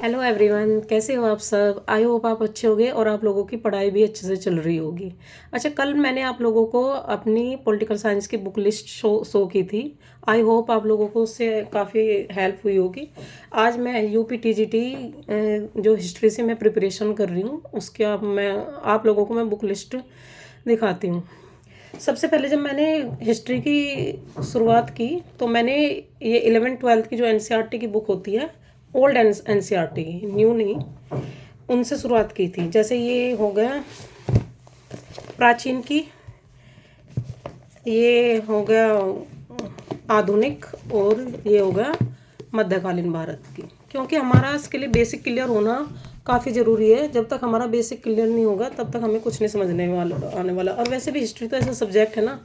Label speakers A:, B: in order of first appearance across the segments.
A: Hello everyone, कैसे हो आप सब। आई होप आप अच्छे होंगे और आप लोगों की पढ़ाई भी अच्छे से चल रही होगी। अच्छा, कल मैंने आप लोगों को अपनी पॉलिटिकल साइंस की बुक लिस्ट शो की थी। आई होप आप लोगों को उससे काफ़ी हेल्प हुई होगी। आज मैं यूपी टीजीटी जो हिस्ट्री से मैं प्रिपरेशन कर रही हूँ उसके आप लोगों को मैं बुक लिस्ट दिखाती हूँ। सबसे पहले जब मैंने हिस्ट्री की शुरुआत की तो मैंने ये 11th-12th की जो एनसीईआरटी की बुक होती है, ओल्ड एनसीईआरटी की, न्यू नहीं, उनसे शुरुआत की थी। जैसे ये हो गया प्राचीन की, ये हो गया आधुनिक, और ये हो गया मध्यकालीन भारत की। क्योंकि हमारा इसके लिए बेसिक क्लियर होना काफ़ी ज़रूरी है। जब तक हमारा बेसिक क्लियर नहीं होगा तब तक हमें कुछ नहीं समझने वाला आने वाला। और वैसे भी हिस्ट्री तो ऐसा सब्जेक्ट है ना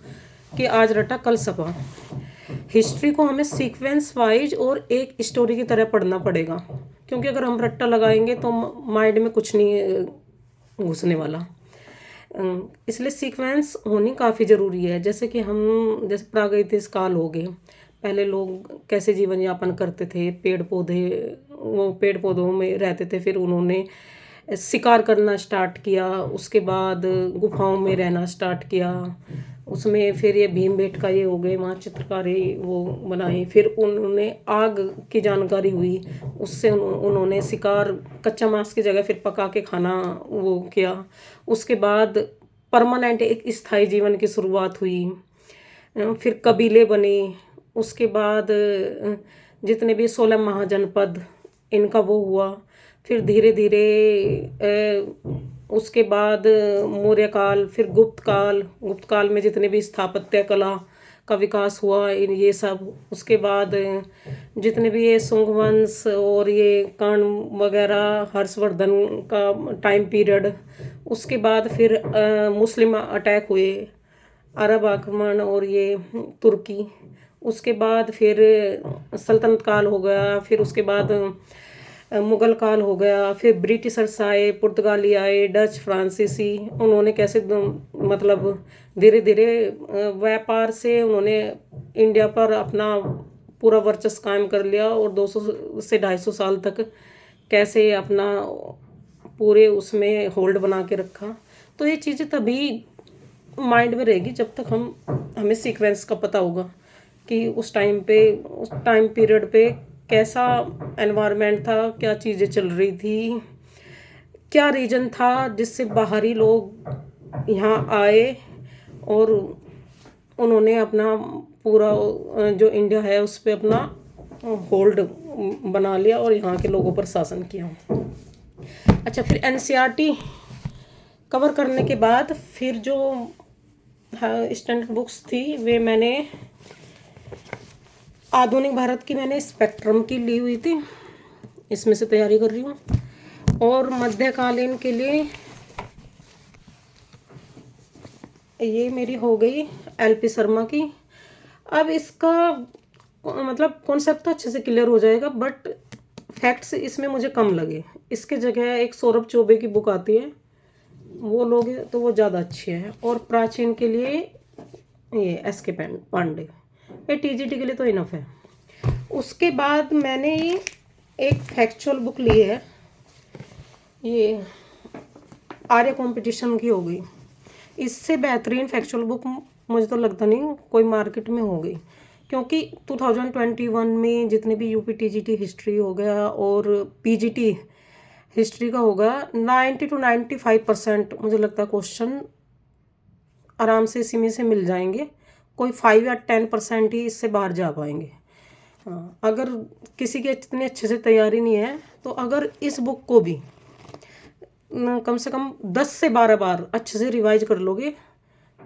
A: कि आज रटा कल सपा। हिस्ट्री को हमें सीक्वेंस वाइज और एक स्टोरी की तरह पढ़ना पड़ेगा, क्योंकि अगर हम रट्टा लगाएंगे तो माइंड में कुछ नहीं घुसने वाला। इसलिए सीक्वेंस होनी काफ़ी ज़रूरी है। जैसे प्रागैतिहासिक काल हो गए, पहले लोग कैसे जीवन यापन करते थे, पेड़ पौधों में रहते थे, फिर उन्होंने शिकार करना स्टार्ट किया, उसके बाद गुफाओं में रहना स्टार्ट किया। उसमें फिर ये भीमबेटका ये हो गए, वहाँ चित्रकारी वो बनाई, फिर उन्होंने आग की जानकारी हुई, उससे उन्होंने शिकार कच्चा मांस की जगह फिर पका के खाना वो किया। उसके बाद परमानेंट एक स्थायी जीवन की शुरुआत हुई। फिर कबीले बने। उसके बाद जितने भी 16 महाजनपद, इनका वो हुआ। फिर धीरे धीरे उसके बाद मौर्य काल, फिर गुप्त काल में जितने भी स्थापत्य कला का विकास हुआ, इन ये सब। उसके बाद जितने भी ये शुंग वंश और ये कर्ण वगैरह, हर्षवर्धन का टाइम पीरियड। उसके बाद फिर मुस्लिम अटैक हुए, अरब आक्रमण और ये तुर्की। उसके बाद फिर सल्तनत काल हो गया, फिर उसके बाद मुगल काल हो गया, फिर ब्रिटिशर्स आए, पुर्तगाली आए, डच, फ्रांसीसी। उन्होंने कैसे मतलब धीरे धीरे व्यापार से उन्होंने इंडिया पर अपना पूरा वर्चस्व कायम कर लिया, और 200 से 250 साल तक कैसे अपना पूरे उसमें होल्ड बना के रखा। तो ये चीज़ें तभी माइंड में रहेगी जब तक हमें सीक्वेंस का पता होगा कि उस टाइम पीरियड पे कैसा एनवायरनमेंट था, क्या चीज़ें चल रही थी, क्या रीजन था जिससे बाहरी लोग यहाँ आए और उन्होंने अपना पूरा जो इंडिया है उस पर अपना होल्ड बना लिया और यहाँ के लोगों पर शासन किया। अच्छा, फिर एनसीईआरटी कवर करने के बाद फिर जो स्टैंडर्ड बुक्स थी वे मैंने आधुनिक भारत की मैंने स्पेक्ट्रम की ली हुई थी, इसमें से तैयारी कर रही हूँ। और मध्यकालीन के लिए ये मेरी हो गई एलपी शर्मा की। अब इसका मतलब कॉन्सेप्ट तो अच्छे से क्लियर हो जाएगा, बट फैक्ट्स इसमें मुझे कम लगे। इसके जगह एक सौरभ चौबे की बुक आती है, वो लोगे तो वो ज़्यादा अच्छी है। और प्राचीन के लिए ये एस के पांडे, ये टीजीटी के लिए तो इनफ है। उसके बाद मैंने एक फैक्चुअल बुक ली है, ये आर्य कंपटीशन की हो गई। इससे बेहतरीन फैक्चुअल बुक मुझे तो लगता नहीं कोई मार्केट में हो गई, क्योंकि 2021 में जितने भी यूपी टीजीटी हिस्ट्री हो गया और पीजीटी हिस्ट्री का होगा, 90 to 95% मुझे लगता है क्वेश्चन आराम से इसी में से मिल जाएंगे। कोई 5 या 10% ही इससे बाहर जा पाएंगे। हाँ, अगर किसी की इतनी अच्छे से तैयारी नहीं है तो अगर इस बुक को भी कम से कम 10 से 12 बार अच्छे से रिवाइज कर लोगे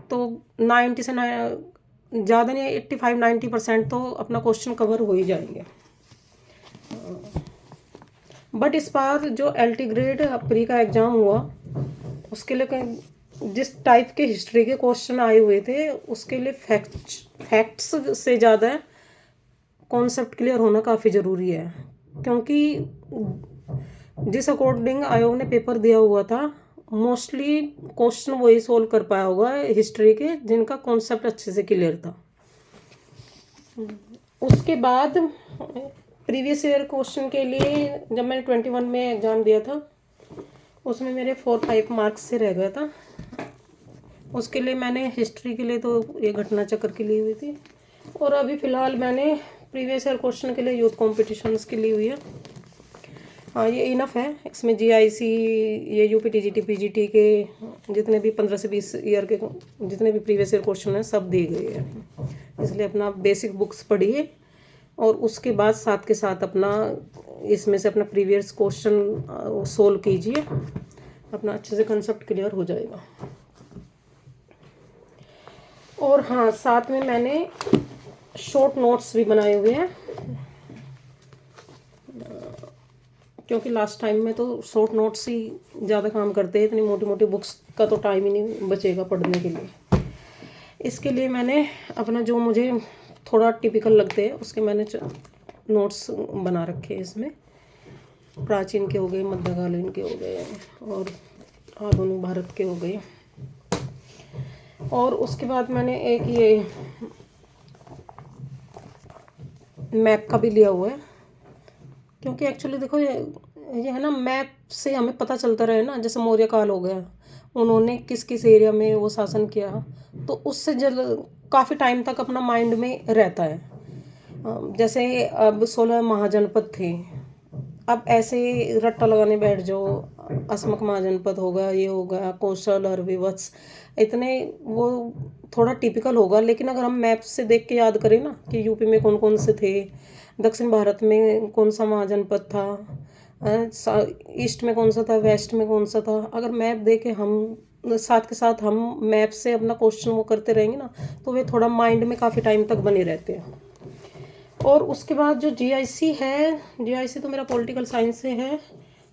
A: तो 90 से ज़्यादा नहीं, 85-90% तो अपना क्वेश्चन कवर हो ही जाएंगे। बट इस बार जो एलटी ग्रेड प्री का एग्ज़ाम हुआ उसके लिए जिस टाइप के हिस्ट्री के क्वेश्चन आए हुए थे उसके लिए फैक्ट्स से ज़्यादा कॉन्सेप्ट क्लियर होना काफ़ी ज़रूरी है। क्योंकि जिस अकॉर्डिंग आयोग ने पेपर दिया हुआ था, मोस्टली क्वेश्चन वही सोल्व कर पाया होगा हिस्ट्री के जिनका कॉन्सेप्ट अच्छे से क्लियर था। उसके बाद प्रीवियस ईयर क्वेश्चन के लिए जब मैंने 21 में एग्ज़ाम दिया था उसमें मेरे 4-5 मार्क्स से रह गया था। उसके लिए मैंने हिस्ट्री के लिए तो ये घटना चक्र की ली हुई थी, और अभी फ़िलहाल मैंने प्रीवियस ईयर क्वेश्चन के लिए यूथ कॉम्पिटिशन्स की ली हुई है। हाँ, ये इनफ है। इसमें जीआईसी, ये यूपी टीजीटी पीजीटी के जितने भी 15 से 20 ईयर के जितने भी प्रीवियस ईयर क्वेश्चन हैं सब दिए गए हैं। इसलिए अपना बेसिक बुक्स पढ़िए और उसके बाद साथ के साथ अपना इसमें से अपना प्रीवियस क्वेश्चन सोल्व कीजिए, अपना अच्छे से कंसेप्ट क्लियर हो जाएगा। और हाँ, साथ में मैंने शॉर्ट नोट्स भी बनाए हुए हैं, क्योंकि लास्ट टाइम में तो शॉर्ट नोट्स ही ज़्यादा काम करते हैं, इतनी मोटी मोटी बुक्स का तो टाइम ही नहीं बचेगा पढ़ने के लिए। इसके लिए मैंने अपना जो मुझे थोड़ा टिपिकल लगते हैं उसके मैंने नोट्स बना रखे हैं। इसमें प्राचीन के हो गए, मध्यकालीन के हो गए और आधुनिक भारत के हो गए। और उसके बाद मैंने एक ये मैप का भी लिया हुआ है, क्योंकि एक्चुअली देखो ये है ना, मैप से हमें पता चलता रहे ना, जैसे मौर्य काल हो गया, उन्होंने किस किस एरिया में वो शासन किया, तो उससे काफ़ी टाइम तक अपना माइंड में रहता है। जैसे अब 16 महाजनपद थे, अब ऐसे रट्टा लगाने बैठ जाओ, असमक महाजनपद होगा, ये होगा, कौशल और विवत्स, इतने वो थोड़ा टिपिकल होगा। लेकिन अगर हम मैप से देख के याद करें ना कि यूपी में कौन कौन से थे, दक्षिण भारत में कौन सा महाजनपद था, ईस्ट में कौन सा था, वेस्ट में कौन सा था, अगर मैप देके हम साथ के साथ हम मैप से अपना क्वेश्चन वो करते रहेंगे ना, तो वे थोड़ा माइंड में काफ़ी टाइम तक बने रहते हैं। और उसके बाद जो जीआईसी है, जीआईसी तो मेरा पॉलिटिकल साइंस से है,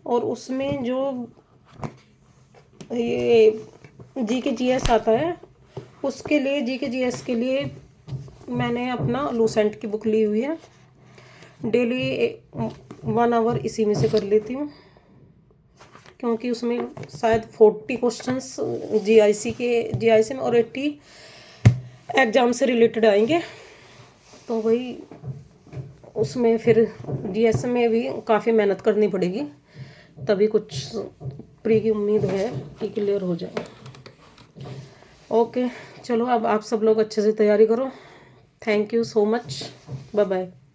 A: और उसमें जो ये जीके जीएस आता है, उसके लिए जीके जीएस के लिए मैंने अपना लूसेंट की बुक ली हुई है। डेली 1 आवर इसी में से कर लेती हूँ, क्योंकि उसमें शायद 40 क्वेश्चंस जीआईसी में और 80 एग्ज़ाम से रिलेटेड आएंगे। तो वही उसमें फिर जीएस में भी काफ़ी मेहनत करनी पड़ेगी, तभी कुछ प्री की उम्मीद है कि क्लियर हो जाए। ओके, चलो अब आप सब लोग अच्छे से तैयारी करो। Thank you so much, bye bye.